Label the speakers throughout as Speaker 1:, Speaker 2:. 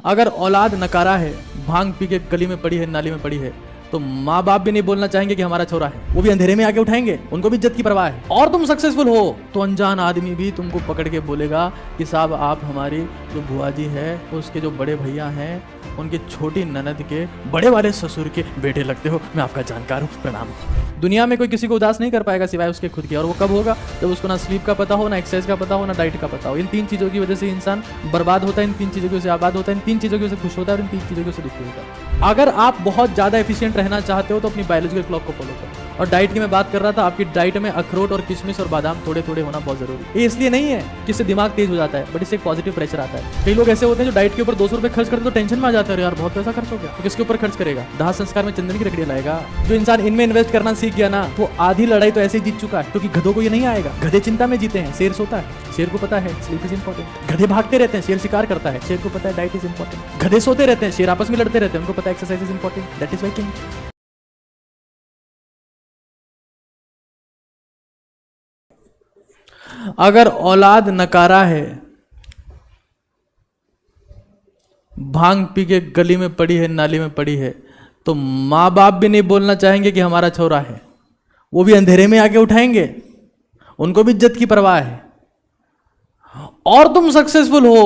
Speaker 1: अगर औलाद नकारा है, भांग पी के गली में पड़ी है, नाली में पड़ी है, तो माँ बाप भी नहीं बोलना चाहेंगे कि हमारा छोरा है। वो भी अंधेरे में आके उठाएंगे, उनको भी इज्जत की परवाह है। और तुम सक्सेसफुल हो तो अनजान आदमी भी तुमको पकड़ के बोलेगा कि साहब आप हमारी जो बुआ जी है, उसके जो बड़े भैया हैं, उनकी छोटी ननद के बड़े वाले ससुर के बेटे लगते हो, मैं आपका जानकार हूँ, प्रणाम। दुनिया में कोई किसी को उदास नहीं कर पाएगा सिवाय उसके खुद के। और वो कब होगा? जब उसको ना स्लीप का पता हो, ना एक्सरसाइज का पता हो, ना डाइट का पता हो। इन तीन चीज़ों की वजह से इंसान बर्बाद होता है, इन तीन चीज़ों की वजह से आबाद होता है, इन तीन चीज़ों की वजह से खुश होता है और इन तीन चीज़ों की वजह से दुखी होता है। अगर आप बहुत ज़्यादा एफिशिएंट रहना चाहते हो तो अपनी बायोलॉजिकल क्लॉक को फॉलो करो। और डाइट की मैं बात कर रहा था, आपकी डाइट में अखरोट और किशमिश और बादाम थोड़े थोड़े होना बहुत जरूरी है। ये इसलिए नहीं है कि इससे दिमाग तेज हो जाता है, बट इससे एक पॉजिटिव प्रेशर आता है। कई लोग ऐसे होते हैं जो डाइट के ऊपर 200 रुपए खर्च करते तो टेंशन में आ जाते हैं, यार बहुत पैसा खर्च हो गया। तो किसके ऊपर खर्च करेगा? दाह संस्कार में चंदन की लकड़ियां लाएगा। जो इंसान इनमें इन्वेस्ट करना सीख गया ना, वो आधी लड़ाई तो ऐसे ही जीत चुका है, क्योंकि गधों को ये नहीं आएगा। गधे चिंता में जीते हैं, शेर सोता है, शेर को पता है स्लीप इज इंपॉर्टेंट। गधे भागते रहते हैं, शेर शिकार करता है, शेर को पता है डाइट इज इंपॉर्टेंट। गधे सोते रहते हैं, शेर आपस में लड़ते रहते हैं, उनको पता है exercise is important. That is why king. अगर औलाद नकारा है, भांग पी के गली में पड़ी है, नाली में पड़ी है, तो माँ बाप भी नहीं बोलना चाहेंगे कि हमारा छोरा है। वो भी अंधेरे में आके उठाएंगे, उनको भी इज्जत की परवाह है। और तुम सक्सेसफुल हो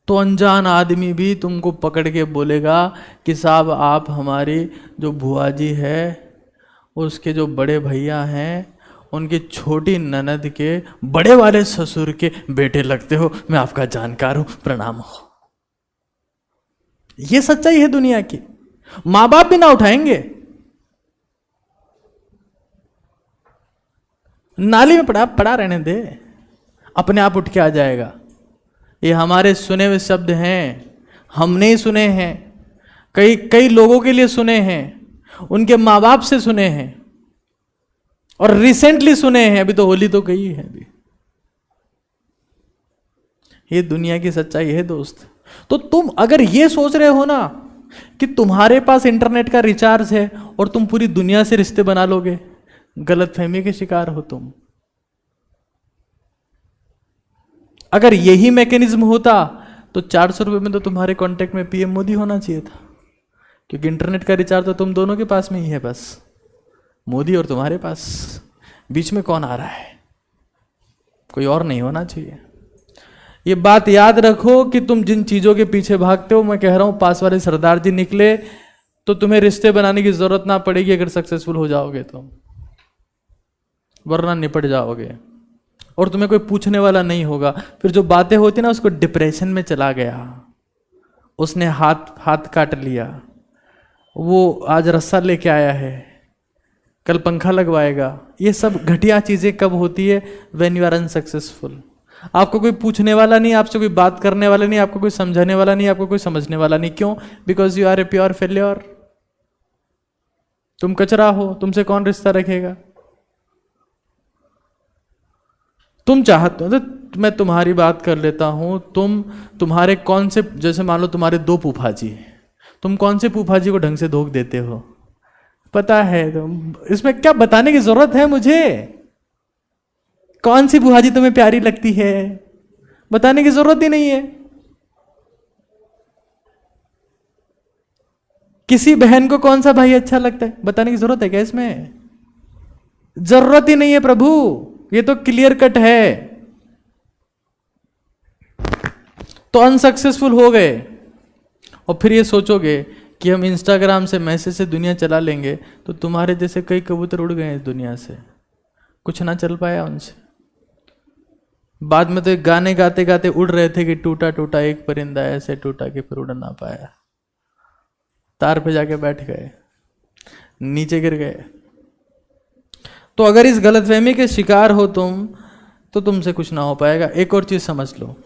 Speaker 1: तो अनजान आदमी भी तुमको पकड़ के बोलेगा कि साहब आप हमारी जो बुआ जी है, उसके जो बड़े भैया हैं, उनकी छोटी ननद के बड़े वाले ससुर के बेटे लगते हो, मैं आपका जानकार हूं, प्रणाम हो। ये सच्चाई है दुनिया की। मां बाप भी ना उठाएंगे। नाली में पड़ा पड़ा रहने दे, अपने आप उठ के आ जाएगा। ये हमारे सुने हुए शब्द हैं, हमने ही सुने हैं, कई कई लोगों के लिए सुने हैं, उनके माँ बाप से सुने हैं, और रिसेंटली सुने हैं। अभी तो होली तो गई है अभी। ये दुनिया की सच्चाई है दोस्त। तो तुम अगर ये सोच रहे हो ना कि तुम्हारे पास इंटरनेट का रिचार्ज है और तुम पूरी दुनिया से रिश्ते बना लोगे, गलतफहमी के शिकार हो तुम। अगर यही मैकेनिज्म होता तो 400 रुपए में तो तुम्हारे कांटेक्ट में पीएम मोदी होना चाहिए था, क्योंकि इंटरनेट का रिचार्ज तो तुम दोनों के पास में ही है, बस मोदी और तुम्हारे पास। बीच में कौन आ रहा है? कोई और नहीं होना चाहिए। ये बात याद रखो कि तुम जिन चीजों के पीछे भागते हो, मैं कह रहा हूं पास वाले सरदार जी निकले तो तुम्हें रिश्ते बनाने की जरूरत ना पड़ेगी अगर सक्सेसफुल हो जाओगे तो, वरना निपट जाओगे और तुम्हें कोई पूछने वाला नहीं होगा। फिर जो बातें होती ना, उसको डिप्रेशन में चला गया, उसने हाथ काट लिया, वो आज रस्सा लेके आया है, कल पंखा लगवाएगा। ये सब घटिया चीजें कब होती है? When you are unsuccessful. आपको कोई पूछने वाला नहीं, आपसे कोई बात करने वाला नहीं, आपको कोई समझाने वाला नहीं, आपको कोई समझने वाला नहीं। क्यों? Because you are a pure failure. तुम कचरा हो, तुमसे कौन रिश्ता रखेगा? तुम चाहते हो तो मैं तुम्हारी बात कर लेता हूं। तुम्हारे कौन से, जैसे मान लो तुम्हारे 2 फूफा जी, तुम कौन से फूफा जी को ढंग से धोख देते हो? पता है। इसमें क्या बताने की जरूरत है मुझे? कौन सी बुआ जी तुम्हें प्यारी लगती है? बताने की जरूरत ही नहीं है। किसी बहन को कौन सा भाई अच्छा लगता है? बताने की जरूरत है क्या इसमें? जरूरत ही नहीं है प्रभु, ये तो क्लियर कट है। तो अनसक्सेसफुल हो गए और फिर ये सोचोगे कि हम इंस्टाग्राम से, मैसेज से दुनिया चला लेंगे, तो तुम्हारे जैसे कई कबूतर उड़ गए इस दुनिया से, कुछ ना चल पाया उनसे। बाद में तो एक गाने गाते गाते उड़ रहे थे कि टूटा टूटा एक परिंदा ऐसे टूटा कि फिर उड़ ना पाया। तार पे जाके बैठ गए, नीचे गिर गए। तो अगर इस गलतफहमी के शिकार हो तुम, तो तुमसे कुछ ना हो पाएगा। एक और चीज समझ लो,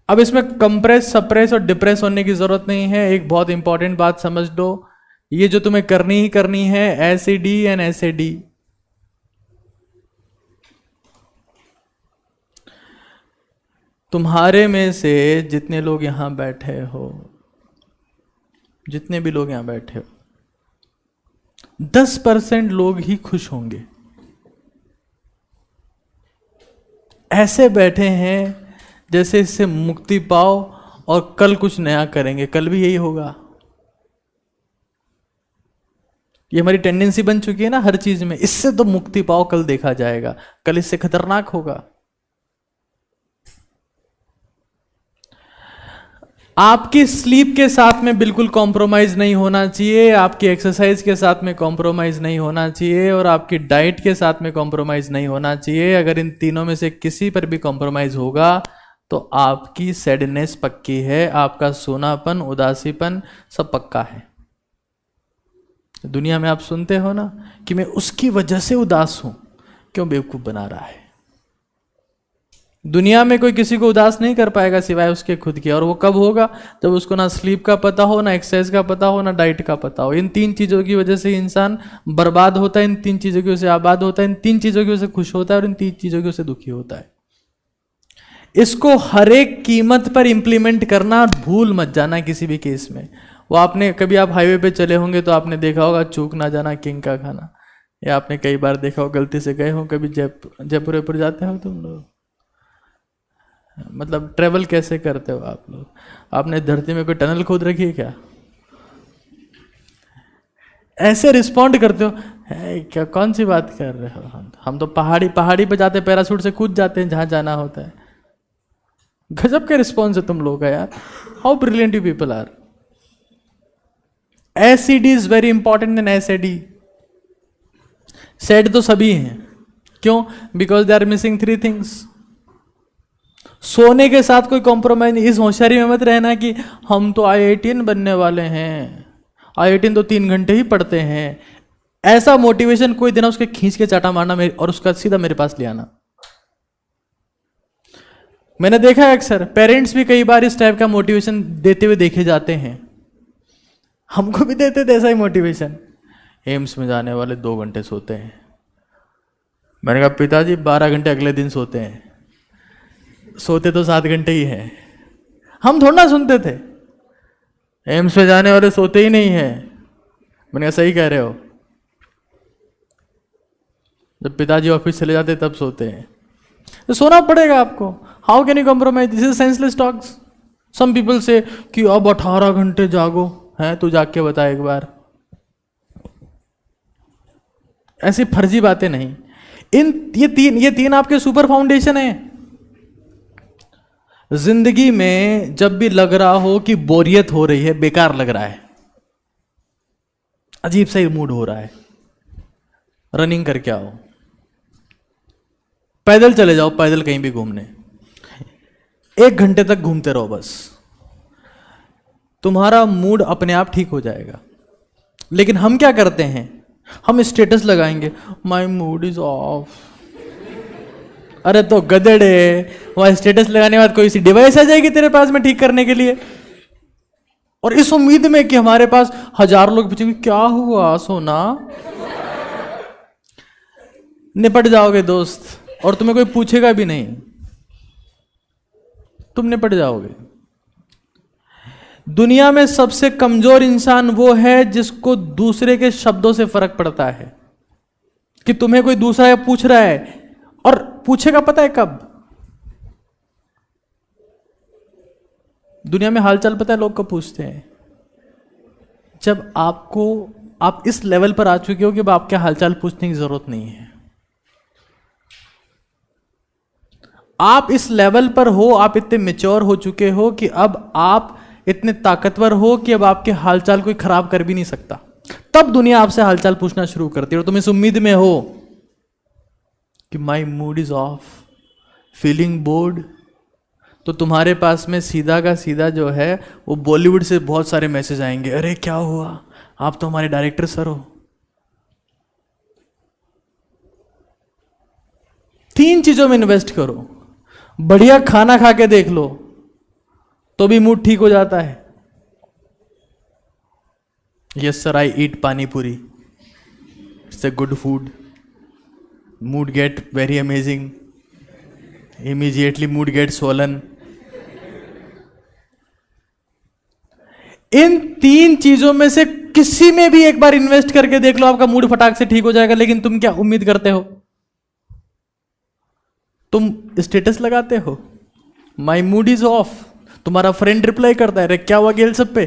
Speaker 1: अब इसमें कंप्रेस, सप्रेस और डिप्रेस होने की जरूरत नहीं है। एक बहुत इंपॉर्टेंट बात समझ लो, ये जो तुम्हें करनी ही करनी है, एसईडी एंड एसएडी। तुम्हारे में से जितने लोग यहां बैठे हो, जितने भी लोग यहां बैठे हो, 10% लोग ही खुश होंगे। ऐसे बैठे हैं जैसे इससे मुक्ति पाओ और कल कुछ नया करेंगे, कल भी यही होगा। ये हमारी टेंडेंसी बन चुकी है ना हर चीज में, इससे तो मुक्ति पाओ, कल देखा जाएगा, कल इससे खतरनाक होगा। आपकी स्लीप के साथ में बिल्कुल कॉम्प्रोमाइज नहीं होना चाहिए, आपकी एक्सरसाइज के साथ में कॉम्प्रोमाइज नहीं होना चाहिए, और आपकी डाइट के साथ में कॉम्प्रोमाइज नहीं होना चाहिए। अगर इन तीनों में से किसी पर भी कॉम्प्रोमाइज होगा तो आपकी सैडनेस पक्की है, आपका सोनापन, उदासीपन सब पक्का है। दुनिया में आप सुनते हो ना कि मैं उसकी वजह से उदास हूं, क्यों बेवकूफ बना रहा है। दुनिया में कोई किसी को उदास नहीं कर पाएगा सिवाय उसके खुद के, और वो कब होगा, जब उसको ना स्लीप का पता हो, ना एक्सरसाइज का पता हो, ना डाइट का पता हो। इन तीन चीजों की वजह से इंसान बर्बाद होता है, इन तीन चीजों की वजह से आबाद होता है, इन तीन चीजों की वजह से खुश होता है, और इन तीन चीजों की वजह से दुखी होता है। इसको हर एक कीमत पर इंप्लीमेंट करना भूल मत जाना किसी भी केस में। वो आपने कभी, आप हाईवे पे चले होंगे तो आपने देखा होगा चूक ना जाना किंग का खाना, या आपने कई बार देखा हो, गलती से गए हो कभी जयपुर जाते हो तुम लोग, मतलब ट्रेवल कैसे करते हो आप लोग? आपने धरती में कोई टनल खोद रखी है क्या? ऐसे रिस्पॉन्ड करते हो, है क्या, कौन सी बात कर रहे हो? हम तो पहाड़ी पे जाते, पैराशूट से कूद जाते हैं जहां जाना होता है। गजब के रिस्पॉन्स है तुम लोग का यार, how brilliant you people are. एसिडी इज वेरी इंपॉर्टेंट इन एसिडी। सेड तो सभी हैं, क्यों? Because they are missing three things. सोने के साथ कोई कॉम्प्रोमाइज नहीं। इस होशियारी में मत रहना कि हम तो IITian बनने वाले हैं, IITian तो 3 घंटे ही पढ़ते हैं। ऐसा मोटिवेशन कोई देना, उसके खींच के चाटा मारना और उसका सीधा मेरे पास ले आना। मैंने देखा है अक्सर पेरेंट्स भी कई बार इस टाइप का मोटिवेशन देते हुए देखे जाते हैं। हमको भी देते थे ऐसा ही मोटिवेशन। एम्स में जाने वाले 2 घंटे सोते हैं। मैंने कहा पिताजी 12 घंटे अगले दिन सोते हैं, सोते तो 7 घंटे ही हैं। हम थोड़ा ना सुनते थे, एम्स में जाने वाले सोते ही नहीं है। मैंने कहा सही कह रहे हो, जब पिताजी ऑफिस चले जाते तब सोते हैं, तो सोना पड़ेगा आपको। How can you compromise? This is senseless talks. Some people say कि अब 18 घंटे जागो, है तू जाग के बता एक बार। ऐसी फर्जी बातें नहीं। ये तीन आपके सुपर फाउंडेशन है। जिंदगी में जब भी लग रहा हो कि बोरियत हो रही है, बेकार लग रहा है, अजीब सा ही मूड हो रहा है, रनिंग करके आओ, पैदल चले जाओ, पैदल कहीं भी घूमने, 1 घंटे तक घूमते रहो बस, तुम्हारा मूड अपने आप ठीक हो जाएगा। लेकिन हम क्या करते हैं, हम स्टेटस लगाएंगे, माई मूड इज ऑफ। अरे तो गधेड़े, वहां स्टेटस लगाने के बाद कोई सी डिवाइस आ जाएगी तेरे पास में ठीक करने के लिए, और इस उम्मीद में कि हमारे पास 1000 लोग पूछेंगे क्या हुआ सोना। निपट जाओगे दोस्त, और तुम्हें कोई पूछेगा भी नहीं, तुम निपट जाओगे। दुनिया में सबसे कमजोर इंसान वो है जिसको दूसरे के शब्दों से फर्क पड़ता है, कि तुम्हें कोई दूसरा पूछ रहा है, और पूछेगा पता है कब? दुनिया में हालचाल पता है लोग कब पूछते हैं? जब आप इस लेवल पर आ चुके हो कि अब आपके हालचाल पूछने की जरूरत नहीं है। आप इस लेवल पर हो, आप इतने मैच्योर हो चुके हो कि अब आप इतने ताकतवर हो कि अब आपके हालचाल कोई खराब कर भी नहीं सकता। तब दुनिया आपसे हालचाल पूछना शुरू करती है, और तुम इस उम्मीद में हो कि my mood is of, feeling board, तो तुम्हारे पास में सीधा का सीधा जो है वो बॉलीवुड से बहुत सारे मैसेज आएंगे, अरे क्या हुआ, आप तो हमारे डायरेक्टर सर हो। 3 चीजों में इन्वेस्ट करो। बढ़िया खाना खा के देख लो तो भी मूड ठीक हो जाता है। Yes sir, I eat pani puri, it's a good food, mood get very amazing, immediately mood get swollen. इन 3 चीजों में से किसी में भी एक बार इन्वेस्ट करके देख लो, आपका मूड फटाक से ठीक हो जाएगा। लेकिन तुम क्या उम्मीद करते हो? तुम स्टेटस लगाते हो, माई मूड इज ऑफ। तुम्हारा फ्रेंड रिप्लाई करता है, अरे क्या हुआ गेल सब पे?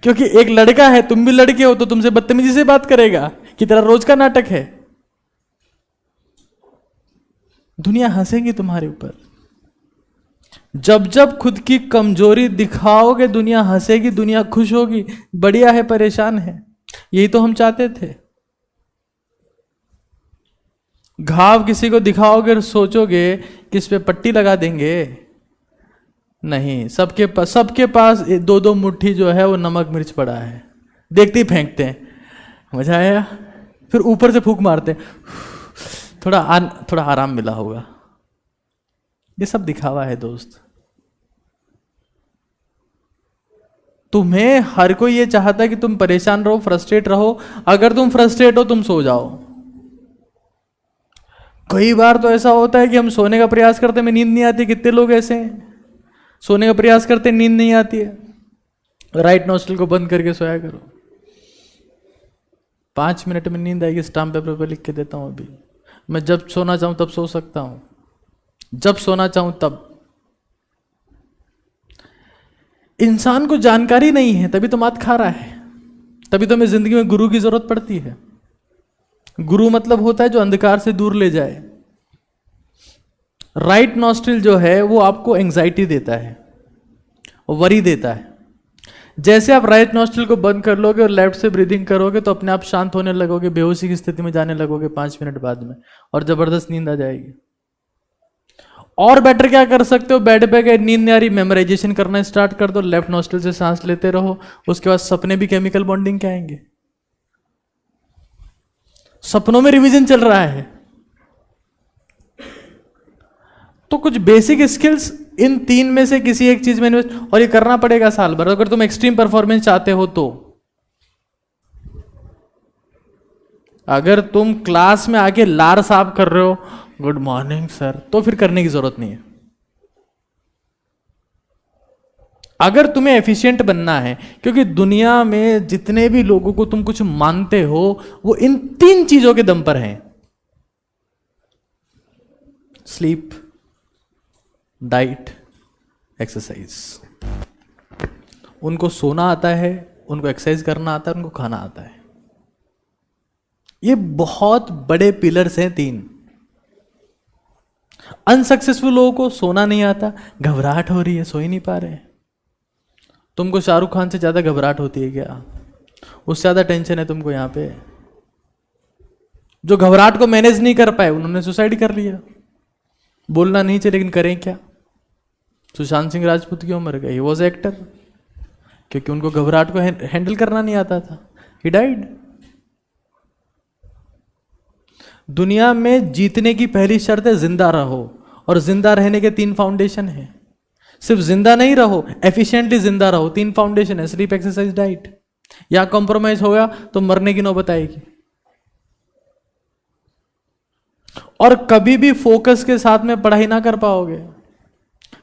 Speaker 1: क्योंकि एक लड़का है, तुम भी लड़के हो, तो तुमसे बदतमीजी से बात करेगा कि तेरा रोज का नाटक है। दुनिया हंसेगी तुम्हारे ऊपर। जब जब खुद की कमजोरी दिखाओगे दुनिया हंसेगी, दुनिया खुश होगी। बढ़िया है, परेशान है, यही तो हम चाहते थे। घाव किसी को दिखाओगे और सोचोगे कि इस पे पट्टी लगा देंगे, नहीं। सबके पास दो दो मुट्ठी जो है वो नमक मिर्च पड़ा है, देखते ही फेंकते हैं, मजा आया, फिर ऊपर से फूंक मारते हैं, थोड़ा आराम मिला होगा। ये सब दिखावा है दोस्त। तुम्हें हर कोई ये चाहता है कि तुम परेशान रहो, फ्रस्ट्रेट रहो। अगर तुम फ्रस्ट्रेट हो तुम सो जाओ। कई बार तो ऐसा होता है कि हम सोने का प्रयास करते में नींद नहीं आती। कितने लोग ऐसे हैं, सोने का प्रयास करते नींद नहीं आती है। राइट नोस्ट्रिल को बंद करके सोया करो, 5 मिनट में नींद आएगी। स्टाम्प पेपर पर लिख के देता हूं अभी। मैं जब सोना चाहूं तब सो सकता हूं, जब सोना चाहूं तब। इंसान को जानकारी नहीं है, तभी तो मात खा रहा है। तभी तो हमें जिंदगी में गुरु की जरूरत पड़ती है। गुरु मतलब होता है जो अंधकार से दूर ले जाए। राइट नॉस्ट्रिल जो है वो आपको एंजाइटी देता है, वरी देता है। जैसे आप राइट नॉस्ट्रिल को बंद कर लोगे और लेफ्ट से ब्रीदिंग करोगे तो अपने आप शांत होने लगोगे, बेहोशी की स्थिति में जाने लगोगे 5 मिनट बाद में, और जबरदस्त नींद आ जाएगी। और बेटर क्या कर सकते हो, बेड पे गए, नींद नहीं आ रही, मेमोराइजेशन करना स्टार्ट कर दो। लेफ्ट नॉस्ट्रिल से सांस लेते रहो, उसके बाद सपने भी केमिकल बॉन्डिंग के आएंगे। सपनों में रिवीजन चल रहा है। तो कुछ बेसिक स्किल्स इन 3 में से किसी एक चीज में इन्वेस्ट, और ये करना पड़ेगा साल भर अगर तुम एक्सट्रीम परफॉर्मेंस चाहते हो तो। अगर तुम क्लास में आके लार साफ कर रहे हो, गुड मॉर्निंग सर, तो फिर करने की जरूरत नहीं है। अगर तुम्हें एफिशिएंट बनना है, क्योंकि दुनिया में जितने भी लोगों को तुम कुछ मानते हो वो इन 3 चीजों के दम पर हैं: स्लीप, डाइट, एक्सरसाइज। उनको सोना आता है, उनको एक्सरसाइज करना आता है, उनको खाना आता है। ये बहुत बड़े पिलर्स हैं 3। अनसक्सेसफुल लोगों को सोना नहीं आता, घबराहट हो रही है, सो ही नहीं पा रहे। तुमको शाहरुख खान से ज्यादा घबराहट होती है क्या? उससे ज्यादा टेंशन है तुमको यहां पे। जो घबराहट को मैनेज नहीं कर पाए उन्होंने सुसाइड कर लिया। बोलना नहीं चाहिए लेकिन करें क्या? सुशांत सिंह राजपूत क्यों मर गए? ही वॉज एक्टर, क्योंकि उनको घबराहट को हैंडल करना नहीं आता था। He died. दुनिया में जीतने की पहली शर्त है जिंदा रहो, और जिंदा रहने के 3 फाउंडेशन है। सिर्फ जिंदा नहीं रहो, एफिशिएंटली जिंदा रहो। 3 फाउंडेशन है: स्लीप, एक्सरसाइज, डाइट। यहां कॉम्प्रोमाइज होगा तो मरने की नौबत आएगी। और कभी भी फोकस के साथ में पढ़ाई ना कर पाओगे,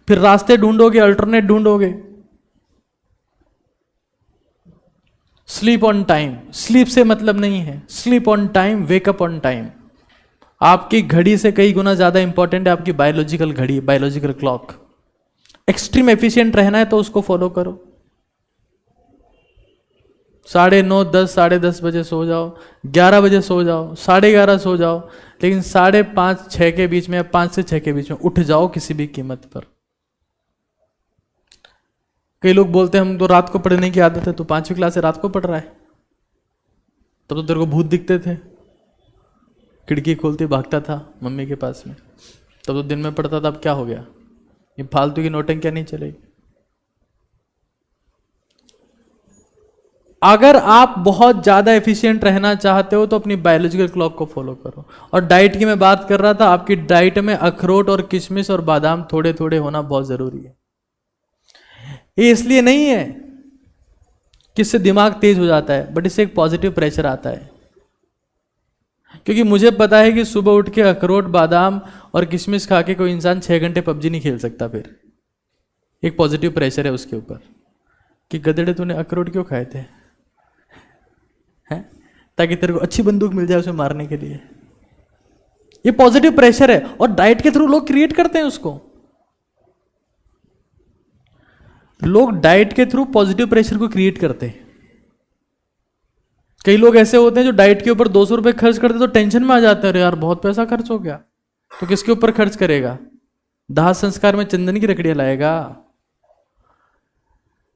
Speaker 1: फिर रास्ते ढूंढोगे, अल्टरनेट ढूंढोगे। Sleep on time. स्लीप से मतलब नहीं है, sleep on time, wake up on time. आपकी घड़ी से कई गुना ज्यादा इंपॉर्टेंट है आपकी बायोलॉजिकल घड़ी, बायोलॉजिकल क्लॉक। एक्सट्रीम एफिशिएंट रहना है तो उसको फॉलो करो। 9:30, 10, 10:30 बजे सो जाओ, 11 बजे सो जाओ, 11:30 सो जाओ, लेकिन 5:30, 6 के बीच में, 5 से 6 के बीच में उठ जाओ किसी भी कीमत पर। कई लोग बोलते हैं हम तो रात को पढ़ने की आदत है, तो 5वीं क्लास से रात को पढ़ रहा है। तब तो तेरे को भूत दिखते थे, खिड़की खोलते भागता था मम्मी के पास में। तब तो दिन में पढ़ता था, अब क्या हो गया? ये फालतू की नोटंकियां नहीं चलेगी। अगर आप बहुत ज्यादा एफिशिएंट रहना चाहते हो तो अपनी बायोलॉजिकल क्लॉक को फॉलो करो। और डाइट की मैं बात कर रहा था, आपकी डाइट में अखरोट और किशमिश और बादाम थोड़े थोड़े होना बहुत जरूरी है। ये इसलिए नहीं है कि इससे दिमाग तेज हो जाता है, बट इससे एक पॉजिटिव प्रेशर आता है। क्योंकि मुझे पता है कि सुबह उठ के अखरोट, बादाम और किशमिश खा के कोई इंसान 6 घंटे पबजी नहीं खेल सकता। फिर एक पॉजिटिव प्रेशर है उसके ऊपर कि गधेड़े तूने अखरोट क्यों खाए थे, हैं? ताकि तेरे को अच्छी बंदूक मिल जाए उसे मारने के लिए। ये पॉजिटिव प्रेशर है और डाइट के थ्रू लोग क्रिएट करते हैं उसको। लोग डाइट के थ्रू पॉजिटिव प्रेशर को क्रिएट करते हैं। कई लोग ऐसे होते हैं जो डाइट के ऊपर 200 रुपए खर्च करते तो टेंशन में आ जाते हैं, अरे यार बहुत पैसा खर्च हो गया। तो किसके ऊपर खर्च करेगा? दाह संस्कार में चंदन की लकड़ियां लाएगा।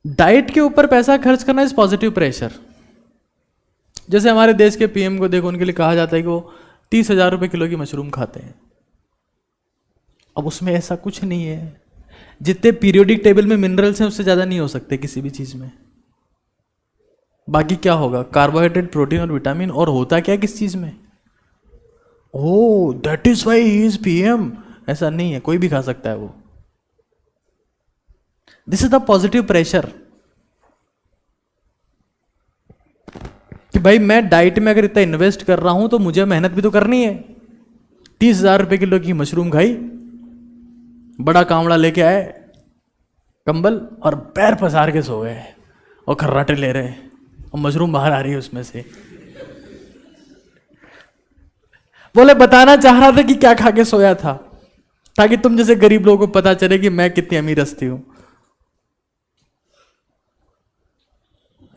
Speaker 1: डाइट के ऊपर पैसा खर्च करना इज पॉजिटिव प्रेशर। जैसे हमारे देश के पीएम को देखो, उनके लिए कहा जाता है कि वो 30,000 रुपए किलो की मशरूम खाते हैं। अब उसमें ऐसा कुछ नहीं है, जितने पीरियोडिक टेबल में मिनरल्स हैं उससे ज्यादा नहीं हो सकते किसी भी चीज में। बाकी क्या होगा? कार्बोहाइड्रेट, प्रोटीन और विटामिन। और होता क्या किस चीज में? Oh that is why he is PM. ऐसा नहीं है, कोई भी खा सकता है वो। This is the positive pressure कि भाई मैं डाइट में अगर इतना इन्वेस्ट कर रहा हूं तो मुझे मेहनत भी तो करनी है। 30,000 रुपए किलो की मशरूम खाई, बड़ा कांवड़ा लेके आए कंबल और पैर पसार के सो गए और खर्राटे ले रहे हैं और मशरूम बाहर आ रही है उसमें से। बोले बताना चाह रहा था कि क्या खा के सोया था, ताकि तुम जैसे गरीब लोगों को पता चले कि मैं कितनी अमीर हस्ती हूं।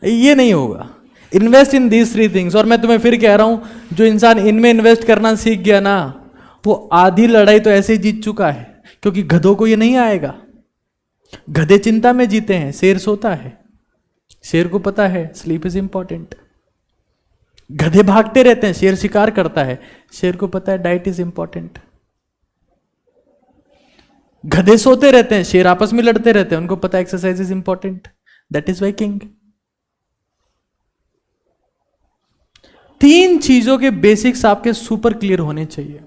Speaker 1: ये नहीं होगा। Invest in these 3 things. और मैं तुम्हें फिर कह रहा हूं, जो इंसान इनमें इन्वेस्ट करना सीख गया ना, वो आधी लड़ाई तो ऐसे ही जीत चुका है। क्योंकि गधों को ये नहीं आएगा। गधे चिंता में जीते हैं, शेर सोता है। शेर को पता है स्लीप इज इंपॉर्टेंट। गधे भागते रहते हैं, शेर शिकार करता है। शेर को पता है डाइट इज इंपॉर्टेंट। गधे सोते रहते हैं, शेर आपस में लड़ते रहते हैं, उनको पता है exercise is important. That is why king. 3 चीजों के बेसिक्स आपके सुपर क्लियर होने चाहिए।